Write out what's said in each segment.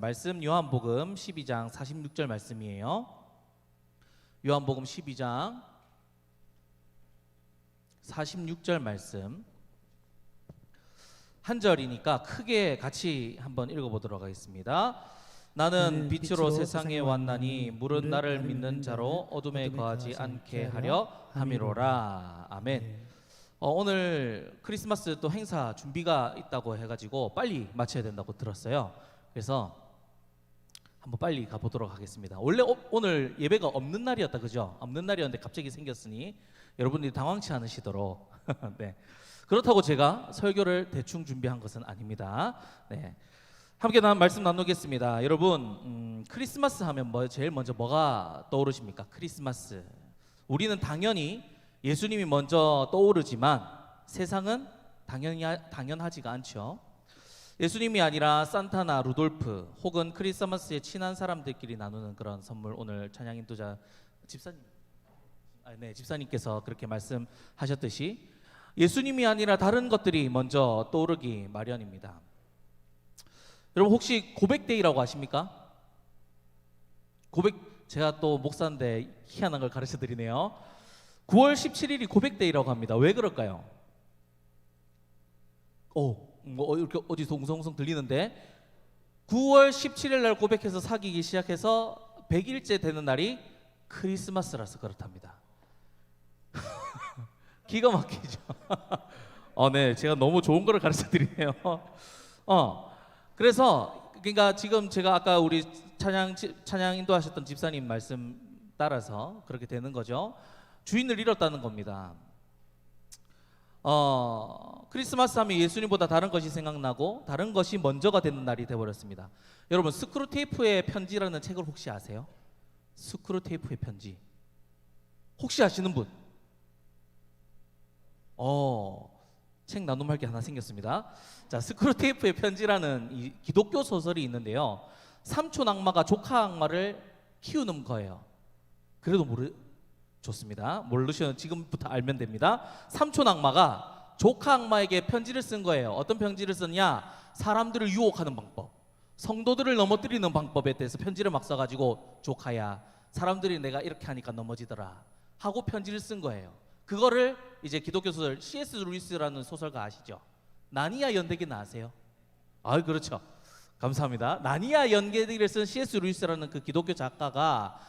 말씀 요한복음 12장 46절 말씀이에요. 요한복음 12장 46절 말씀 한 절이니까 크게 같이 한번 읽어보도록 하겠습니다. 나는 빛으로 세상에 왔나니 물은 나를 믿는 자로 어둠에 거하지 않게 하려 함이로라. 아멘. 오늘 크리스마스 또 행사 준비가 있다고 해가지고 빨리 마쳐야 된다고 들었어요. 그래서 한번 빨리 가보도록 하겠습니다. 원래 오늘 예배가 없는 날이었다, 그죠? 없는 날이었는데 갑자기 생겼으니 여러분들이 당황치 않으시도록 네. 그렇다고 제가 설교를 대충 준비한 것은 아닙니다. 네. 함께 말씀 나누겠습니다. 여러분, 크리스마스 하면 제일 먼저 뭐가 떠오르십니까? 크리스마스. 우리는 당연히 예수님이 먼저 떠오르지만 세상은 당연하지가 않죠. 예수님이 아니라 산타나 루돌프 혹은 크리스마스에 친한 사람들끼리 나누는 그런 선물, 오늘 찬양 인도자 집사님께서 그렇게 말씀하셨듯이 예수님이 아니라 다른 것들이 먼저 떠오르기 마련입니다. 여러분, 혹시 고백데이라고 아십니까? 제가 또 목사인데 희한한 걸 가르쳐 드리네요. 9월 17일이 고백데이라고 합니다. 왜 그럴까요? 이렇게 어디서 웅성웅성 들리는데 9월 17일 날 고백해서 사귀기 시작해서 100일째 되는 날이 크리스마스라서 그렇답니다. 기가 막히죠. 네, 제가 너무 좋은 거를 가르쳐 드리네요. 그래서 그러니까 지금 제가 아까 우리 찬양 인도하셨던 집사님 말씀 따라서 그렇게 되는 거죠. 주인을 잃었다는 겁니다. 크리스마스 하면 예수님보다 다른 것이 생각나고 다른 것이 먼저가 되는 날이 되어버렸습니다. 여러분, 스크루테이프의 편지라는 책을 혹시 아세요? 스크루테이프의 편지 혹시 아시는 분? 책 나눔할 게 하나 생겼습니다. 자, 스크루테이프의 편지라는 이 기독교 소설이 있는데요, 삼촌 악마가 조카 악마를 키우는 거예요. 그래도 좋습니다. 모르시면 지금부터 알면 됩니다. 삼촌 악마가 조카 악마에게 편지를 쓴 거예요. 어떤 편지를 썼냐? 사람들을 유혹하는 방법, 성도들을 넘어뜨리는 방법에 대해서 편지를 막 써가지고, 조카야, 사람들이 내가 이렇게 하니까 넘어지더라 하고 편지를 쓴 거예요. 그거를 이제 기독교 소설 C.S. 루이스라는 소설가 아시죠? 나니아 연대기는 아세요? 그렇죠. 감사합니다. 나니아 연대기를 쓴 C.S. 루이스라는 그 기독교 작가가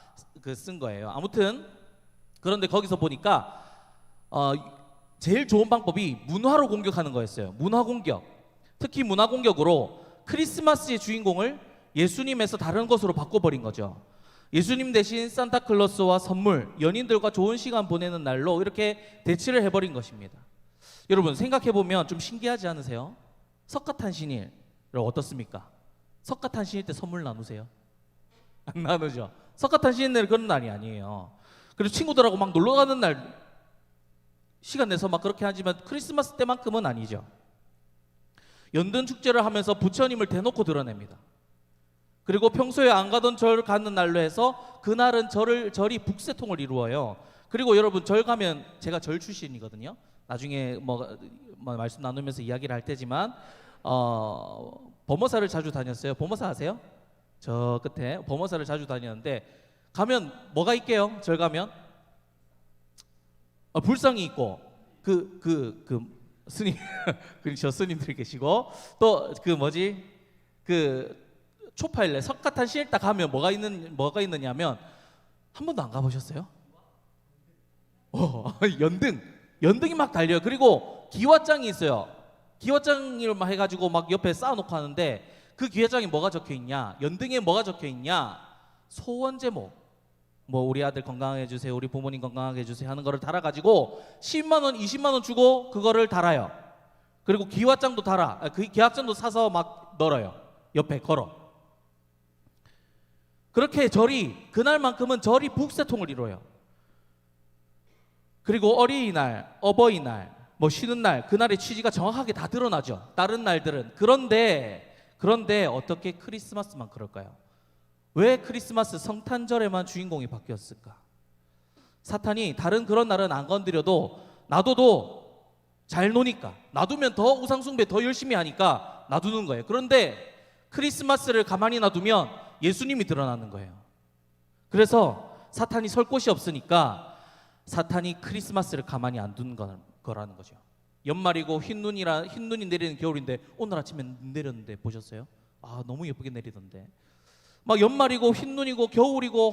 쓴 거예요. 아무튼 그런데 거기서 보니까 제일 좋은 방법이 문화로 공격하는 거였어요. 문화 공격. 특히 문화 공격으로 크리스마스의 주인공을 예수님에서 다른 것으로 바꿔버린 거죠. 예수님 대신 산타클로스와 선물, 연인들과 좋은 시간 보내는 날로 이렇게 대치를 해버린 것입니다. 여러분, 생각해보면 좀 신기하지 않으세요? 석가탄신일 어떻습니까? 석가탄신일 때 선물 나누세요? 안 나누죠. 석가탄신일 그런 날이 아니에요. 그리고 친구들하고 막 놀러 가는 날 시간 내서 막 그렇게 하지만 크리스마스 때만큼은 아니죠. 연든 축제를 하면서 부처님을 대놓고 드러냅니다. 그리고 평소에 안 가던 절 가는 날로 해서 그날은 절이 북새통을 이루어요. 그리고 여러분, 절 가면, 제가 절 출신이거든요. 나중에 말씀 나누면서 이야기를 할 테지만 범어사를 자주 다녔어요. 범어사 아세요? 저 끝에 범어사를 자주 다녔는데 가면 뭐가 있게요? 절 가면 불상이 있고 스님 저 스님들이 계시고 또 초파일래 석가탄신일 딱 가면 뭐가 있느냐면, 한 번도 안 가보셨어요? 연등이 막 달려요. 그리고 기와장이 있어요. 기와장을 막 해가지고 막 옆에 쌓아놓고 하는데, 그 기와장에 뭐가 적혀있냐, 연등에 뭐가 적혀있냐, 소원 제목, 우리 아들 건강하게 해주세요, 우리 부모님 건강하게 해주세요 하는 거를 달아가지고 10만원 20만원 주고 그거를 달아요. 그리고 기와장도 그 기와장도 사서 막 널어요. 옆에 걸어. 그렇게 그날만큼은 절이 북새통을 이뤄요. 그리고 어린이날, 어버이날, 쉬는 날, 그날의 취지가 정확하게 다 드러나죠. 다른 날들은. 그런데 어떻게 크리스마스만 그럴까요? 왜 크리스마스 성탄절에만 주인공이 바뀌었을까? 사탄이 다른 그런 날은 안 건드려도 놔둬도 잘 노니까, 놔두면 더 우상숭배 더 열심히 하니까 놔두는 거예요. 그런데 크리스마스를 가만히 놔두면 예수님이 드러나는 거예요. 그래서 사탄이 설 곳이 없으니까 사탄이 크리스마스를 가만히 안 둔 거라는 거죠. 연말이고 흰 눈이 내리는 겨울인데 오늘 아침에 눈 내렸는데 보셨어요? 아, 너무 예쁘게 내리던데. 막 연말이고 흰 눈이고 겨울이고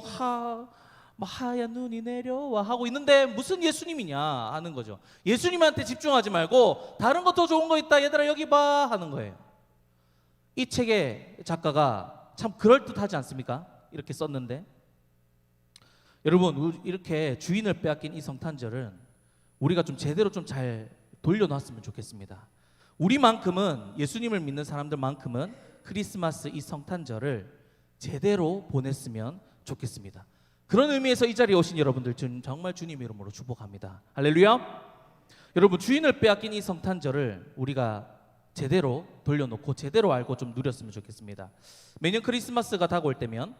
하얀 눈이 내려와 하고 있는데 무슨 예수님이냐 하는 거죠. 예수님한테 집중하지 말고 다른 거 더 좋은 거 있다 얘들아 여기 봐 하는 거예요. 이 책의 작가가 참 그럴듯하지 않습니까? 이렇게 썼는데 여러분 이렇게 주인을 빼앗긴 이 성탄절은 우리가 좀 제대로 좀 잘 돌려놨으면 좋겠습니다. 우리만큼은 예수님을 믿는 사람들만큼은 크리스마스 이 성탄절을 제대로 보냈으면 좋겠습니다. 그런 의미에서 이 자리에 오신 여러분들 정말 주님의 이름으로 축복합니다. 할렐루야. 여러분 주인을 빼앗긴 이 성탄절을 우리가 제대로 돌려놓고 제대로 알고 좀 누렸으면 좋겠습니다. 매년 크리스마스가 다가올 때면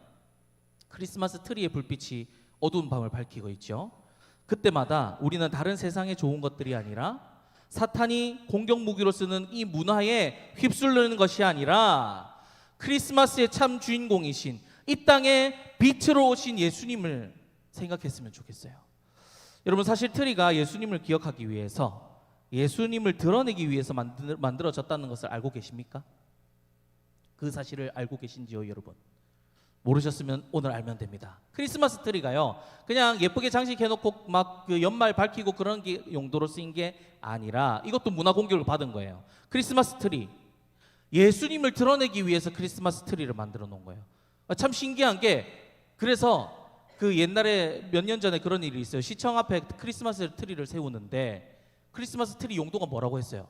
크리스마스 트리의 불빛이 어두운 밤을 밝히고 있죠. 그때마다 우리는 다른 세상의 좋은 것들이 아니라 사탄이 공격 무기로 쓰는 이 문화에 휩쓸리는 것이 아니라 크리스마스의 참 주인공이신 이 땅에 빛으로 오신 예수님을 생각했으면 좋겠어요. 여러분 사실 트리가 예수님을 기억하기 위해서 예수님을 드러내기 위해서 만들어졌다는 것을 알고 계십니까? 그 사실을 알고 계신지요 여러분? 모르셨으면 오늘 알면 됩니다. 크리스마스 트리가요 그냥 예쁘게 장식해놓고 막 그 연말 밝히고 그런 게 용도로 쓰인 게 아니라 이것도 문화 공격을 받은 거예요. 크리스마스 트리 예수님을 드러내기 위해서 크리스마스 트리를 만들어 놓은 거예요. 참 신기한 게 그래서 그 옛날에 몇 년 전에 그런 일이 있어요. 시청 앞에 크리스마스 트리를 세우는데 크리스마스 트리 용도가 뭐라고 했어요?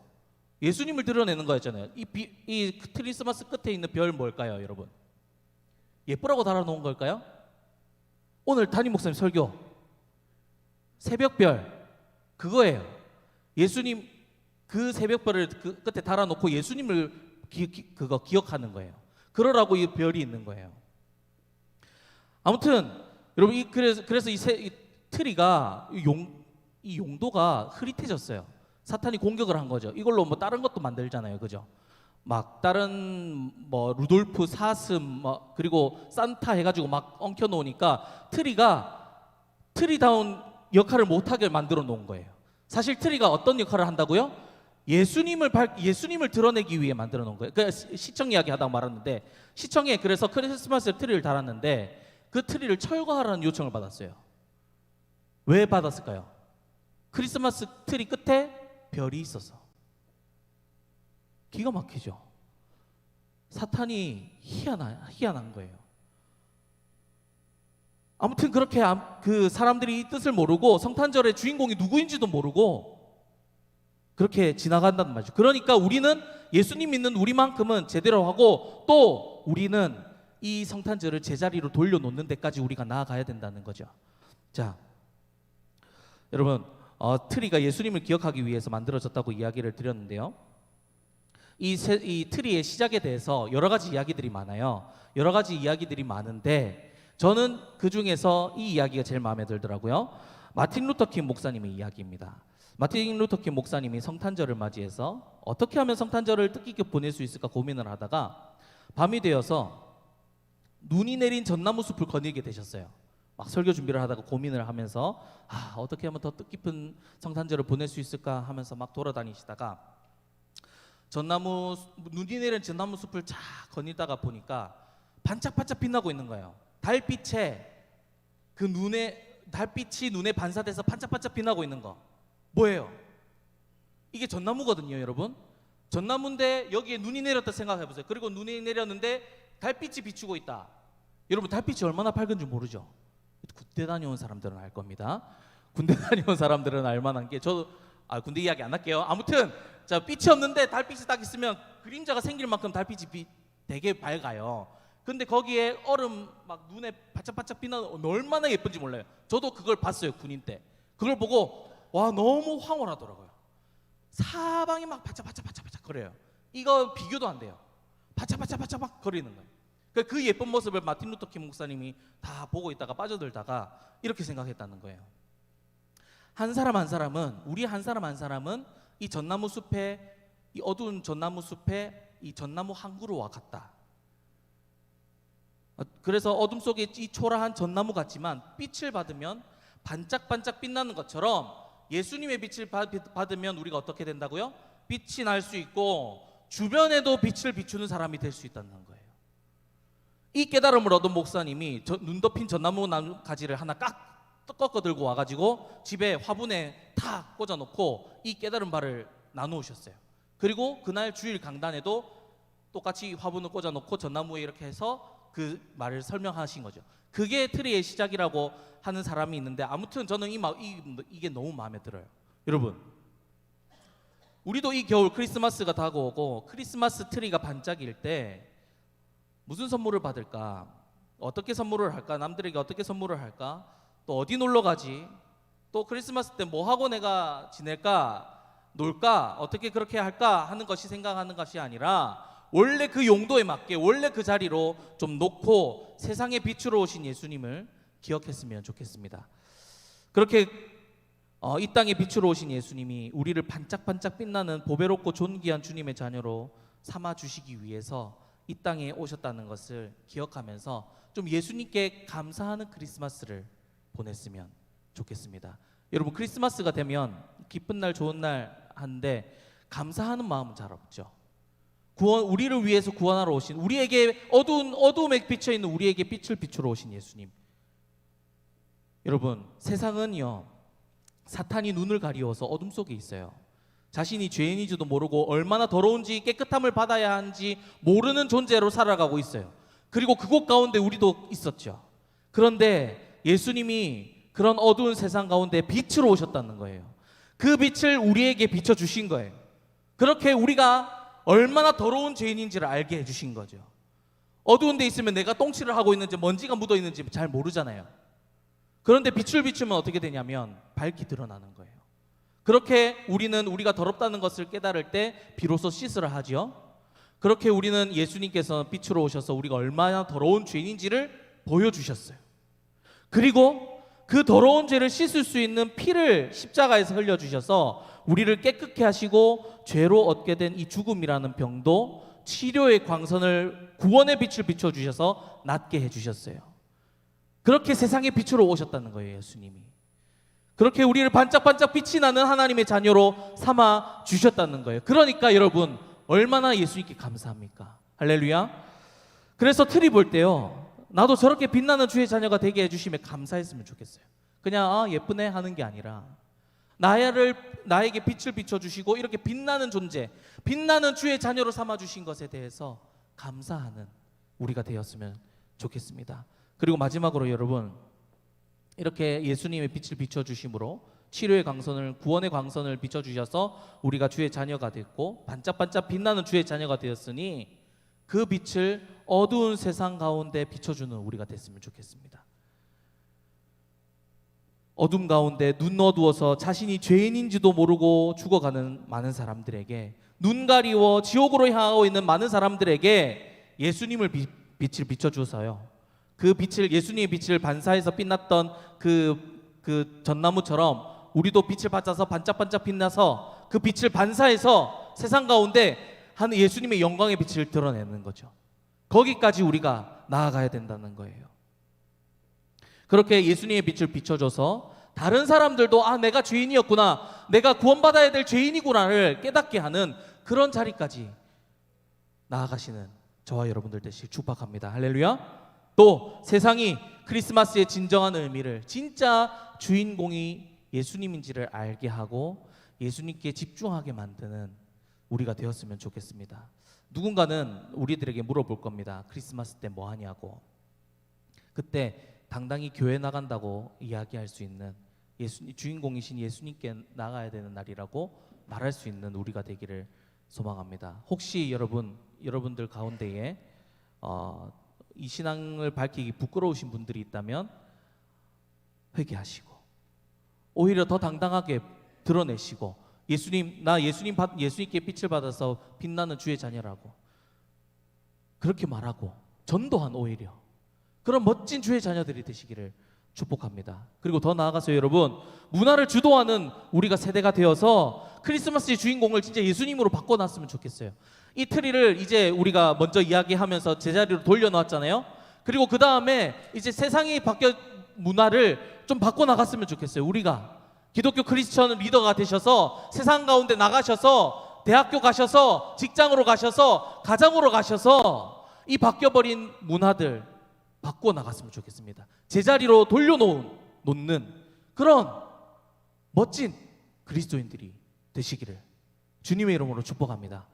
예수님을 드러내는 거였잖아요. 이 크리스마스 끝에 있는 별 뭘까요 여러분? 예쁘라고 달아놓은 걸까요? 오늘 담임 목사님 설교 새벽별 그거예요. 예수님 그 새벽별을 그 끝에 달아놓고 예수님을 그거 기억하는 거예요. 그러라고 이 별이 있는 거예요. 아무튼 여러분 그래서 이 트리가 이 용도가 흐릿해졌어요. 사탄이 공격을 한 거죠. 이걸로 뭐 다른 것도 만들잖아요, 그죠? 막 다른 뭐 루돌프 사슴 뭐 그리고 산타 해가지고 막 엉켜 놓으니까 트리가 트리다운 역할을 못하게 만들어 놓은 거예요. 사실 트리가 어떤 역할을 한다고요? 예수님을 드러내기 위해 만들어 놓은 거예요. 그 시청 이야기 하다가 말았는데 시청에 그래서 크리스마스 트리를 달았는데 그 트리를 철거하라는 요청을 받았어요. 왜 받았을까요? 크리스마스 트리 끝에 별이 있어서. 기가 막히죠. 사탄이 희한한 거예요. 아무튼 그렇게 그 사람들이 이 뜻을 모르고 성탄절의 주인공이 누구인지도 모르고 그렇게 지나간다는 말이죠. 그러니까 우리는 예수님 믿는 우리만큼은 제대로 하고 또 우리는 이 성탄절을 제자리로 돌려놓는 데까지 우리가 나아가야 된다는 거죠. 자, 여러분 트리가 예수님을 기억하기 위해서 만들어졌다고 이야기를 드렸는데요. 이 트리의 시작에 대해서 여러 가지 이야기들이 많아요. 여러 가지 이야기들이 많은데 저는 그 중에서 이 이야기가 제일 마음에 들더라고요. 마틴 루터 킹 목사님의 이야기입니다. 마틴 루터 킹 목사님이 성탄절을 맞이해서 어떻게 하면 성탄절을 뜻깊게 보낼 수 있을까 고민을 하다가 밤이 되어서 눈이 내린 전나무 숲을 거닐게 되셨어요. 막 설교 준비를 하다가 고민을 하면서 어떻게 하면 더 뜻깊은 성탄절을 보낼 수 있을까 하면서 막 돌아다니시다가 눈이 내린 전나무 숲을 쫙 거닐다가 보니까 반짝반짝 빛나고 있는 거예요. 달빛이 눈에 반사돼서 반짝반짝 빛나고 있는 거 뭐예요? 이게 전나무거든요, 여러분. 전나무인데 여기에 눈이 내렸다 생각해 보세요. 그리고 눈이 내렸는데 달빛이 비추고 있다. 여러분 달빛이 얼마나 밝은지 모르죠? 군대 다녀온 사람들은 알 겁니다. 군대 다녀온 사람들은 알 만한 게 저도 군대 이야기 안 할게요. 아무튼 자 빛이 없는데 달빛이 딱 있으면 그림자가 생길 만큼 달빛이 되게 밝아요. 근데 거기에 얼음 막 눈에 바짝바짝 빛나는 얼마나 예쁜지 몰라요. 저도 그걸 봤어요, 군인 때. 그걸 보고 와 너무 황홀하더라고요. 사방이 막 바짝바짝 거려요. 이거 비교도 안 돼요. 바짝바짝 거리는 거예요. 그 예쁜 모습을 마틴 루터 킹 목사님이 다 보고 있다가 빠져들다가 이렇게 생각했다는 거예요. 우리 한 사람 한 사람은 이 전나무 숲에 이 어두운 전나무 숲에 이 전나무 한 그루와 같다. 그래서 어둠 속에 이 초라한 전나무 같지만 빛을 받으면 반짝반짝 빛나는 것처럼 예수님의 빛을 받으면 우리가 어떻게 된다고요? 빛이 날 수 있고 주변에도 빛을 비추는 사람이 될 수 있다는 거예요. 이 깨달음을 얻은 목사님이 눈 덮인 전나무 가지를 하나 꺾어 들고 와가지고 집에 화분에 다 꽂아놓고 이 깨달은 바를 나누셨어요. 그리고 그날 주일 강단에도 똑같이 화분을 꽂아놓고 전나무에 이렇게 해서 그 말을 설명하신 거죠. 그게 트리의 시작이라고 하는 사람이 있는데, 아무튼 저는 이게 너무 마음에 들어요. 여러분, 우리도 이 겨울 크리스마스가 다가오고 크리스마스 트리가 반짝일 때 무슨 선물을 받을까? 어떻게 선물을 할까? 남들에게 어떻게 선물을 할까? 또 어디 놀러 가지? 또 크리스마스 때 뭐 하고 내가 지낼까? 놀까? 어떻게 그렇게 할까? 하는 것이 생각하는 것이 아니라 원래 그 용도에 맞게 원래 그 자리로 좀 놓고 세상의 빛으로 오신 예수님을 기억했으면 좋겠습니다. 그렇게 이 땅에 빛으로 오신 예수님이 우리를 반짝반짝 빛나는 보배롭고 존귀한 주님의 자녀로 삼아 주시기 위해서 이 땅에 오셨다는 것을 기억하면서 좀 예수님께 감사하는 크리스마스를 보냈으면 좋겠습니다. 여러분, 크리스마스가 되면 기쁜 날 좋은 날 하는데 감사하는 마음은 잘 없죠. 우리를 위해서 구원하러 오신, 우리에게 어두움에 비쳐 있는 우리에게 빛을 비추러 오신 예수님. 여러분, 세상은요 사탄이 눈을 가리워서 어둠 속에 있어요. 자신이 죄인인지도 모르고 얼마나 더러운지 깨끗함을 받아야 하는지 모르는 존재로 살아가고 있어요. 그리고 그곳 가운데 우리도 있었죠. 그런데 예수님이 그런 어두운 세상 가운데 빛으로 오셨다는 거예요. 그 빛을 우리에게 비춰주신 거예요. 그렇게 우리가 얼마나 더러운 죄인인지를 알게 해주신 거죠. 어두운 데 있으면 내가 똥칠을 하고 있는지 먼지가 묻어 있는지 잘 모르잖아요. 그런데 빛을 비추면 어떻게 되냐면 밝게 드러나는 거예요. 그렇게 우리는 우리가 더럽다는 것을 깨달을 때 비로소 씻으라 하지요. 그렇게 우리는 예수님께서 빛으로 오셔서 우리가 얼마나 더러운 죄인인지를 보여주셨어요. 그리고 그 더러운 죄를 씻을 수 있는 피를 십자가에서 흘려주셔서 우리를 깨끗게 하시고 죄로 얻게 된 이 죽음이라는 병도 치료의 광선을, 구원의 빛을 비춰주셔서 낫게 해주셨어요. 그렇게 세상의 빛으로 오셨다는 거예요, 예수님이. 그렇게 우리를 반짝반짝 빛이 나는 하나님의 자녀로 삼아 주셨다는 거예요. 그러니까 여러분, 얼마나 예수님께 감사합니까? 할렐루야. 그래서 트리 볼 때요, 나도 저렇게 빛나는 주의 자녀가 되게 해주심에 감사했으면 좋겠어요. 그냥 예쁘네 하는 게 아니라 나에게 빛을 비춰주시고 이렇게 빛나는 존재, 빛나는 주의 자녀로 삼아주신 것에 대해서 감사하는 우리가 되었으면 좋겠습니다. 그리고 마지막으로 여러분, 이렇게 예수님의 빛을 비춰주심으로 치료의 광선을, 구원의 광선을 비춰주셔서 우리가 주의 자녀가 됐고 반짝반짝 빛나는 주의 자녀가 되었으니 그 빛을 어두운 세상 가운데 비춰주는 우리가 됐으면 좋겠습니다. 어둠 가운데 눈 어두워서 자신이 죄인인지도 모르고 죽어가는 많은 사람들에게, 눈 가리워 지옥으로 향하고 있는 많은 사람들에게 예수님을 빛을 비춰주어서요, 그 빛을, 예수님의 빛을 반사해서 빛났던 그 전나무처럼 우리도 빛을 받아서 반짝반짝 빛나서 그 빛을 반사해서 세상 가운데 하는 예수님의 영광의 빛을 드러내는 거죠. 거기까지 우리가 나아가야 된다는 거예요. 그렇게 예수님의 빛을 비춰줘서 다른 사람들도 내가 죄인이었구나, 내가 구원받아야 될 죄인이구나를 깨닫게 하는 그런 자리까지 나아가시는 저와 여러분들 되시길 축복합니다. 할렐루야. 또 세상이 크리스마스의 진정한 의미를, 진짜 주인공이 예수님인지를 알게 하고 예수님께 집중하게 만드는 우리가 되었으면 좋겠습니다. 누군가는 우리들에게 물어볼 겁니다. 크리스마스 때 뭐 하냐고. 그때 당당히 교회 나간다고 이야기할 수 있는, 주인공이신 예수님께 나가야 되는 날이라고 말할 수 있는 우리가 되기를 소망합니다. 혹시 여러분들 가운데에 이 신앙을 밝히기 부끄러우신 분들이 있다면 회개하시고 오히려 더 당당하게 드러내시고, 예수님께 빛을 받아서 빛나는 주의 자녀라고 그렇게 말하고 전도한, 오히려 그런 멋진 주의 자녀들이 되시기를 축복합니다. 그리고 더 나아가서 여러분, 문화를 주도하는 우리가 세대가 되어서 크리스마스의 주인공을 진짜 예수님으로 바꿔놨으면 좋겠어요. 이 트리를 이제 우리가 먼저 이야기하면서 제자리로 돌려놓았잖아요. 그리고 그 다음에 이제 세상이 바뀌어 문화를 좀 바꿔 나갔으면 좋겠어요. 우리가 기독교 크리스천 리더가 되셔서 세상 가운데 나가셔서 대학교 가셔서 직장으로 가셔서 가정으로 가셔서 이 바뀌어버린 문화들 바꿔 나갔으면 좋겠습니다. 제자리로 돌려놓는 그런 멋진 그리스도인들이 되시기를 주님의 이름으로 축복합니다.